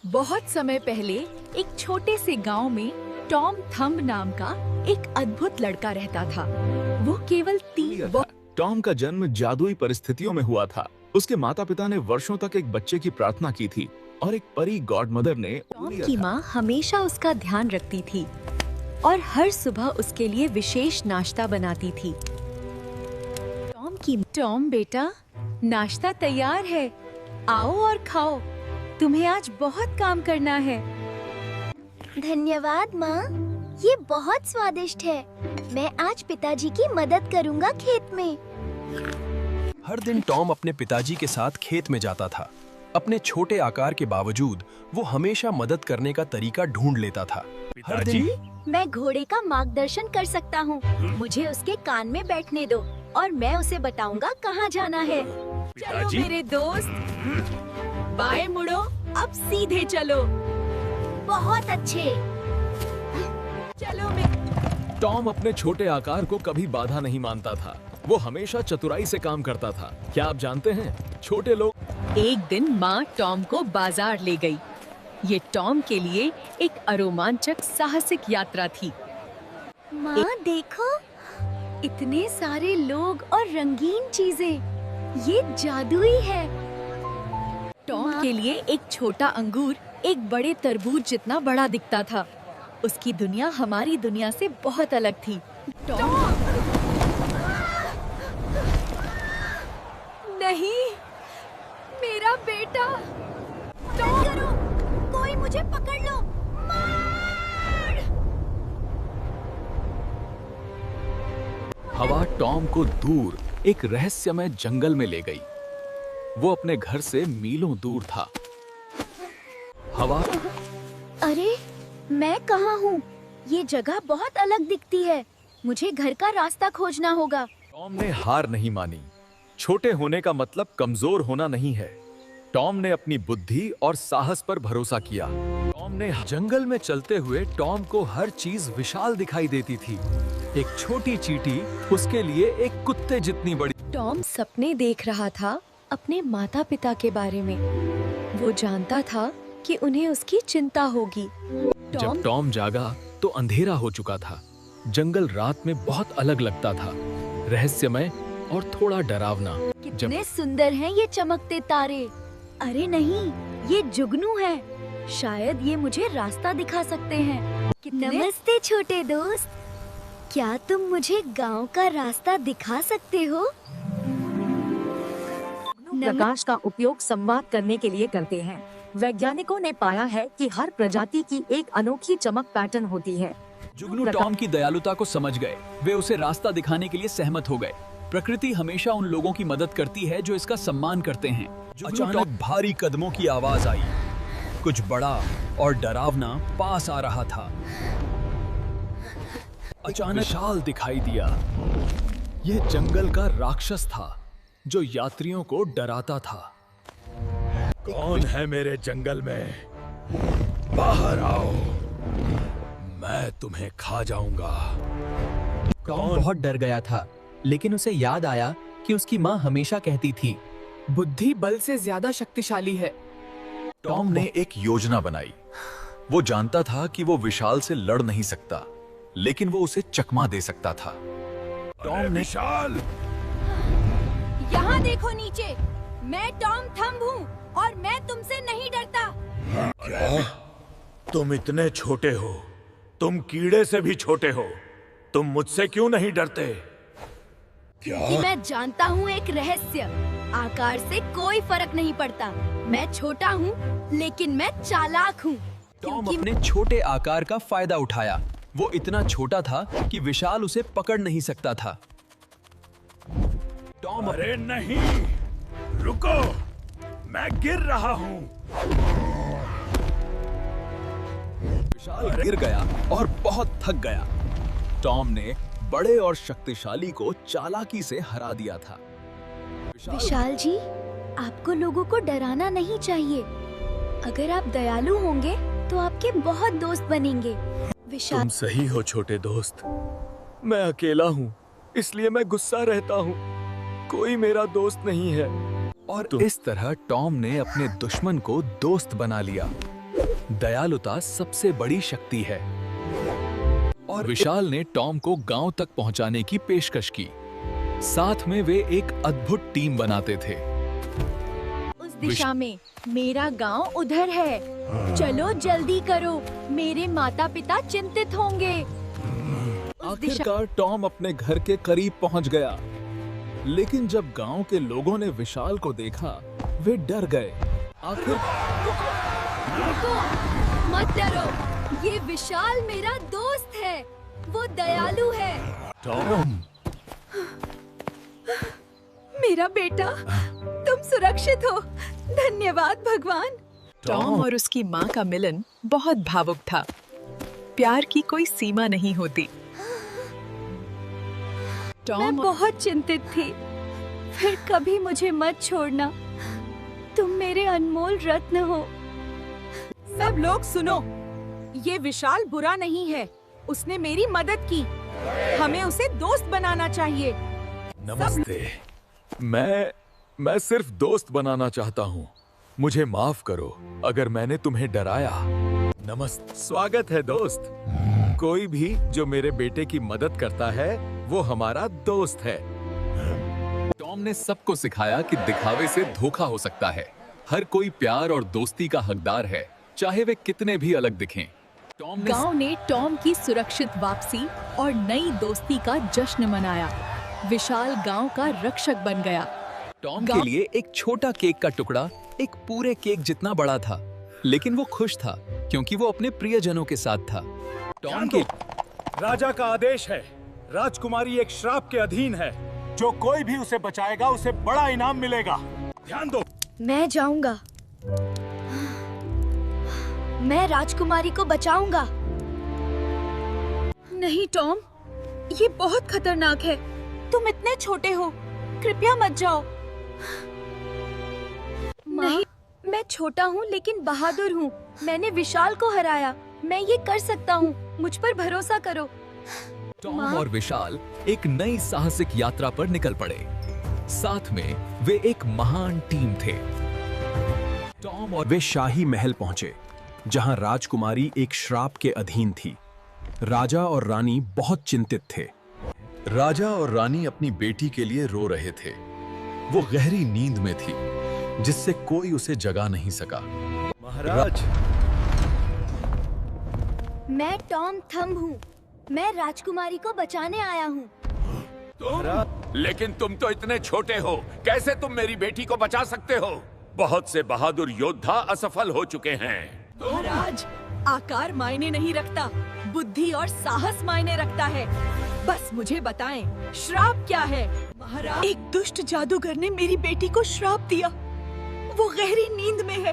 बहुत समय पहले एक छोटे से गांव में टॉम थंब नाम का एक अद्भुत लड़का रहता था। वो केवल टॉम का जन्म जादुई परिस्थितियों में हुआ था। उसके माता पिता ने वर्षों तक एक बच्चे की प्रार्थना की थी और एक परी गॉड मदर ने टॉम की माँ हमेशा उसका ध्यान रखती थी और हर सुबह उसके लिए विशेष नाश्ता बनाती थी। टॉम बेटा, नाश्ता तैयार है, आओ और खाओ। तुम्हें आज बहुत काम करना है। धन्यवाद माँ, ये बहुत स्वादिष्ट है। मैं आज पिताजी की मदद करूँगा खेत में। हर दिन टॉम अपने पिताजी के साथ खेत में जाता था। अपने छोटे आकार के बावजूद वो हमेशा मदद करने का तरीका ढूंढ लेता था। हर दिन मैं घोड़े का मार्गदर्शन कर सकता हूँ। मुझे उसके कान में बैठने दो और मैं उसे बताऊंगा कहाँ जाना है। चलो मेरे दोस्त, बाएं मुड़ो, अब सीधे चलो। बहुत अच्छे। चलो मैं। टॉम अपने छोटे आकार को कभी बाधा नहीं मानता था। वो हमेशा चतुराई से काम करता था। क्या आप जानते हैं, छोटे लोग। एक दिन माँ टॉम को बाजार ले गई। ये टॉम के लिए एक अरोमांचक साहसिक यात्रा थी। माँ देखो, इतने सारे लोग और रंगीन चीजें। ये जादुई है। टॉम के लिए एक छोटा अंगूर एक बड़े तरबूज जितना बड़ा दिखता था। उसकी दुनिया हमारी दुनिया से बहुत अलग थी। टॉम! नहीं, मेरा बेटा। टॉम करो, कोई मुझे पकड़ लो। मार! हवा टॉम को दूर एक रहस्यमय जंगल में ले गई। वो अपने घर से मीलों दूर था। हवा। अरे, मैं कहाँ हूँ? ये जगह बहुत अलग दिखती है। मुझे घर का रास्ता खोजना होगा। टॉम ने हार नहीं मानी। छोटे होने का मतलब कमजोर होना नहीं है। टॉम ने अपनी बुद्धि और साहस पर भरोसा किया। टॉम ने जंगल में चलते हुए टॉम को हर चीज विशाल दिखाई देती थी। एक छोटी चींटी उसके लिए एक कुत्ते जितनी बड़ी। टॉम सपने देख रहा था अपने माता पिता के बारे में। वो जानता था कि उन्हें उसकी चिंता होगी। जब टॉम जागा तो अंधेरा हो चुका था। जंगल रात में बहुत अलग लगता था, रहस्यमय और थोड़ा डरावना। कितने सुंदर हैं ये चमकते तारे। अरे नहीं, ये जुगनू है। शायद ये मुझे रास्ता दिखा सकते हैं। नमस्ते छोटे दोस्त, क्या तुम मुझे गांव का रास्ता दिखा सकते हो? प्रकाश का उपयोग संवाद करने के लिए करते हैं। वैज्ञानिकों ने पाया है कि हर प्रजाति की एक अनोखी चमक पैटर्न होती है। जुगनू टॉम की दयालुता को समझ गए। वे उसे रास्ता दिखाने के लिए सहमत हो गए। प्रकृति हमेशा उन लोगों की मदद करती है जो इसका सम्मान करते हैं। अचानक भारी कदमों की आवाज आई। कुछ बड़ा और डरावना पास आ रहा था। अचानक विशाल दिखाई दिया। यह जंगल का राक्षस था जो यात्रियों को डराता था। कौन है मेरे जंगल में? बाहर आओ, मैं तुम्हें खा जाऊंगा। टॉम बहुत डर गया था, लेकिन उसे याद आया कि उसकी माँ हमेशा कहती थी, बुद्धि बल से ज्यादा शक्तिशाली है। टॉम ने एक योजना बनाई। वो जानता था कि वो विशाल से लड़ नहीं सकता, लेकिन वो उसे चकमा दे सकता था। टॉम ने विशाल, यहाँ देखो नीचे, मैं टॉम थंब हूँ और मैं तुमसे नहीं डरता। क्या? तुम इतने छोटे हो, तुम कीड़े से भी छोटे हो। तुम मुझसे क्यों नहीं डरते? क्योंकि मैं जानता हूँ एक रहस्य। आकार से कोई फर्क नहीं पड़ता। मैं छोटा हूँ, लेकिन मैं चालाक हूँ। टॉम अपने छोटे आकार का फायदा उठाया। वो इतना छोटा था कि विशाल उसे पकड़ नहीं सकता था। टॉम अरे नहीं, रुको, मैं गिर रहा हूँ। विशाल गिर गया और बहुत थक गया। टॉम ने बड़े और शक्तिशाली को चालाकी से हरा दिया था। विशाल जी, आपको लोगों को डराना नहीं चाहिए। अगर आप दयालु होंगे तो आपके बहुत दोस्त बनेंगे। विशाल, तुम सही हो छोटे दोस्त। मैं अकेला हूँ, इसलिए मैं गुस्सा रहता हूँ। कोई मेरा दोस्त नहीं है। और इस तरह टॉम ने अपने दुश्मन को दोस्त बना लिया। दयालुता सबसे बड़ी शक्ति है। और विशाल ने टॉम को गांव तक पहुंचाने की पेशकश की। साथ में वे एक अद्भुत टीम बनाते थे। उस दिशा में मेरा गांव उधर है। चलो जल्दी करो, मेरे माता पिता चिंतित होंगे। आखिरकार टॉम अपने घर के करीब पहुंच गया, लेकिन जब गांव के लोगों ने विशाल को देखा, वे डर गए। आखिर रुको, मत डरो, ये विशाल मेरा दोस्त है, वो दयालु है। टॉम, मेरा बेटा, तुम सुरक्षित हो। धन्यवाद भगवान। टॉम और उसकी माँ का मिलन बहुत भावुक था। प्यार की कोई सीमा नहीं होती। मैं बहुत चिंतित थी। फिर कभी मुझे मत छोड़ना, तुम मेरे अनमोल रत्न हो। सब लोग सुनो, ये विशाल बुरा नहीं है। उसने मेरी मदद की। हमें उसे दोस्त बनाना चाहिए। नमस्ते। मैं सिर्फ दोस्त बनाना चाहता हूँ। मुझे माफ करो अगर मैंने तुम्हें डराया। नमस्ते। स्वागत है दोस्त। कोई भी जो मेरे बेटे की मदद करता है वो हमारा दोस्त है। टॉम ने सबको सिखाया कि दिखावे से धोखा हो सकता है। हर कोई प्यार और दोस्ती का हकदार है, चाहे वे कितने भी अलग दिखें। गांव ने टॉम की सुरक्षित वापसी और नई दोस्ती का जश्न मनाया। विशाल गांव का रक्षक बन गया। टॉम के लिए एक छोटा केक का टुकड़ा एक पूरे केक जितना बड़ा था, लेकिन वो खुश था क्योंकि वो अपने प्रियजनों के साथ था। टॉम के राजा का आदेश है। राजकुमारी एक श्राप के अधीन है। जो कोई भी उसे बचाएगा उसे बड़ा इनाम मिलेगा। ध्यान दो। मैं जाऊंगा। मैं राजकुमारी को बचाऊंगा। नहीं टॉम, ये बहुत खतरनाक है। तुम इतने छोटे हो, कृपया मत जाओ। नहीं, मैं छोटा हूँ लेकिन बहादुर हूँ। मैंने विशाल को हराया। मैं ये कर सकता हूँ। मुझ पर भरोसा करो। टॉम और विशाल एक नई साहसिक यात्रा पर निकल पड़े। साथ में वे एक महान टीम थे। टॉम और वे शाही महल पहुंचे, जहां राजकुमारी एक श्राप के अधीन थी। राजा और रानी बहुत चिंतित थे। राजा और रानी अपनी बेटी के लिए रो रहे थे। वो गहरी नींद में थी, जिससे कोई उसे जगा नहीं सका। महाराज, मैं टॉम थंब हूँ। मैं राजकुमारी को बचाने आया हूँ। लेकिन तुम तो इतने छोटे हो, कैसे तुम मेरी बेटी को बचा सकते हो? बहुत से बहादुर योद्धा असफल हो चुके हैं। महाराज, आकार मायने नहीं रखता, बुद्धि और साहस मायने रखता है। बस मुझे बताएं, श्राप क्या है? महाराज, एक दुष्ट जादूगर ने मेरी बेटी को श्राप दिया। वो गहरी नींद में है।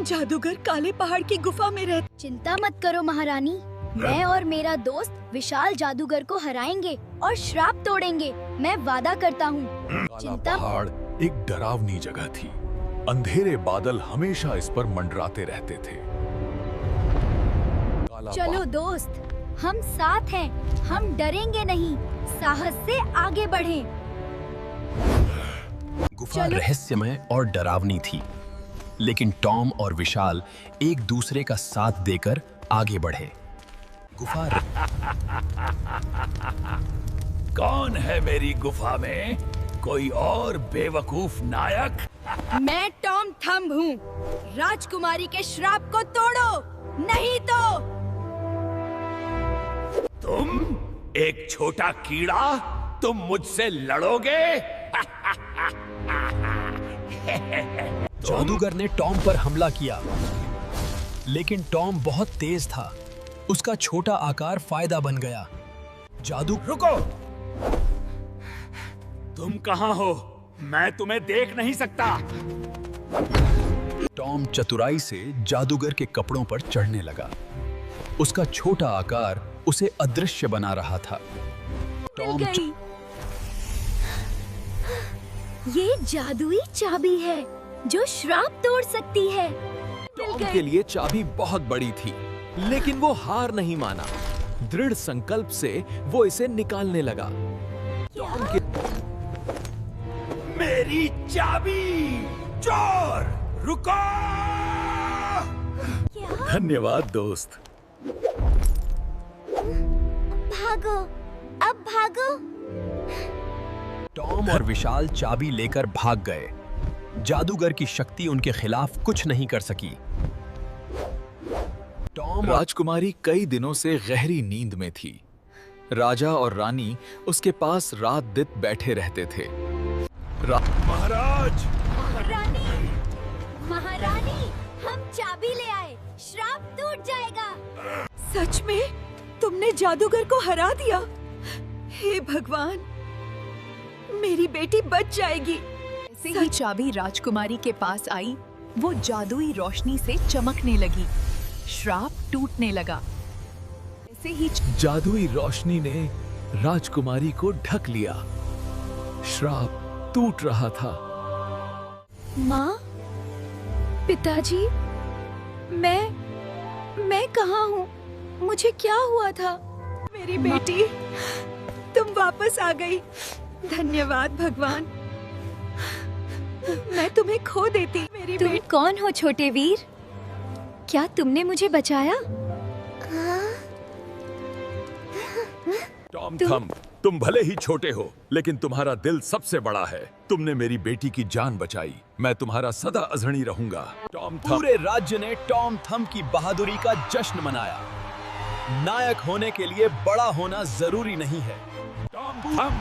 जादूगर काले पहाड़ की गुफा में रहता। चिंता मत करो महारानी, मैं और मेरा दोस्त विशाल जादूगर को हराएंगे और श्राप तोड़ेंगे। मैं वादा करता हूँ। काला पहाड़ एक डरावनी जगह थी। अंधेरे बादल हमेशा इस पर मंडराते रहते थे। चलो दोस्त, हम साथ हैं। हम डरेंगे नहीं। साहस से आगे बढ़ें। गुफा रहस्यमय और डरावनी थी, लेकिन टॉम और विशाल एक दूसरे का साथ देकर आगे बढ़े। गुफा कौन है मेरी गुफा में? कोई और बेवकूफ नायक? मैं टॉम थंब हूँ। राजकुमारी के श्राप को तोड़ो, नहीं तो तुम एक छोटा कीड़ा, तुम मुझसे लड़ोगे? जादूगर ने टॉम पर हमला किया, लेकिन टॉम बहुत तेज था। उसका छोटा आकार फायदा बन गया। जादू रुको। तुम कहाँ हो? मैं तुम्हें देख नहीं सकता। टॉम चतुराई से जादूगर के कपड़ों पर चढ़ने लगा। उसका छोटा आकार उसे अदृश्य बना रहा था। मिल गई। ये जादुई चाबी है जो श्राप तोड़ सकती है। टॉम के लिए चाबी बहुत बड़ी थी, लेकिन वो हार नहीं माना। दृढ़ संकल्प से वो इसे निकालने लगा। टॉम के मेरी चाबी! चोर! रुको! धन्यवाद दोस्त। भागो, अब भागो। टॉम और विशाल चाबी लेकर भाग गए। जादूगर की शक्ति उनके खिलाफ कुछ नहीं कर सकी। टॉम राजकुमारी कई दिनों से गहरी नींद में थी। राजा और रानी उसके पास रात दिन बैठे रहते थे। महाराज, रानी, महारानी, हम चाबी ले आए। श्राप टूट जाएगा। सच में तुमने जादूगर को हरा दिया। हे भगवान, मेरी बेटी बच जाएगी। जैसे ही चाबी राजकुमारी के पास आई, वो जादुई रोशनी से चमकने लगी। श्राप टूटने लगा। ऐसे ही जादुई रोशनी ने राजकुमारी को ढक लिया। श्राप टूट रहा था। माँ, पिताजी, मैं कहाँ हूँ? मुझे क्या हुआ था? मेरी बेटी, तुम वापस आ गई। धन्यवाद भगवान। मैं तुम्हें खो देती। मेरी तुम बेटी। कौन हो छोटे वीर? क्या तुमने मुझे बचाया? टॉम थम, तुम भले ही छोटे हो, लेकिन तुम्हारा दिल सबसे बड़ा है। तुमने मेरी बेटी की जान बचाई। मैं तुम्हारा सदा अजहणी रहूंगा। टॉम थम। पूरे राज्य ने टॉम थम की बहादुरी का जश्न मनाया। नायक होने के लिए बड़ा होना जरूरी नहीं है। टॉम थम,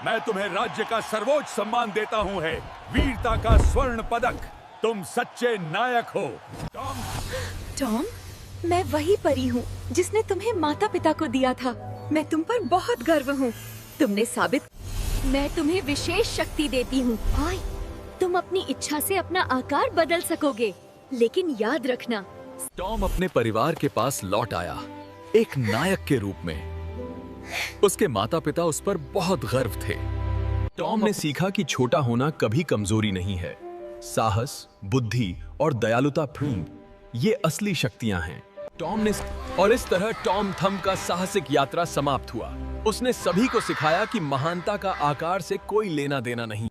मैं तुम्हें राज्य का सर्वोच्च सम्मान देता हूँ है, वीरता का स्वर्ण पदक। तुम सच्चे नायक हो। टॉम, मैं वही परी हूँ जिसने तुम्हें माता पिता को दिया था। मैं तुम पर बहुत गर्व हूँ। तुमने साबित। मैं तुम्हें विशेष शक्ति देती हूँ। हाय, तुम अपनी इच्छा से अपना आकार बदल सकोगे, लेकिन याद रखना। टॉम अपने परिवार के पास लौट आया, एक नायक के रूप में। उसके माता पिता उस पर बहुत गर्व थे। टॉम ने सीखा कि छोटा होना कभी कमजोरी नहीं है। साहस, बुद्धि और दयालुता ये असली शक्तियां हैं। टॉम ने और इस तरह टॉम थम का साहसिक यात्रा समाप्त हुआ। उसने सभी को सिखाया कि महानता का आकार से कोई लेना देना नहीं।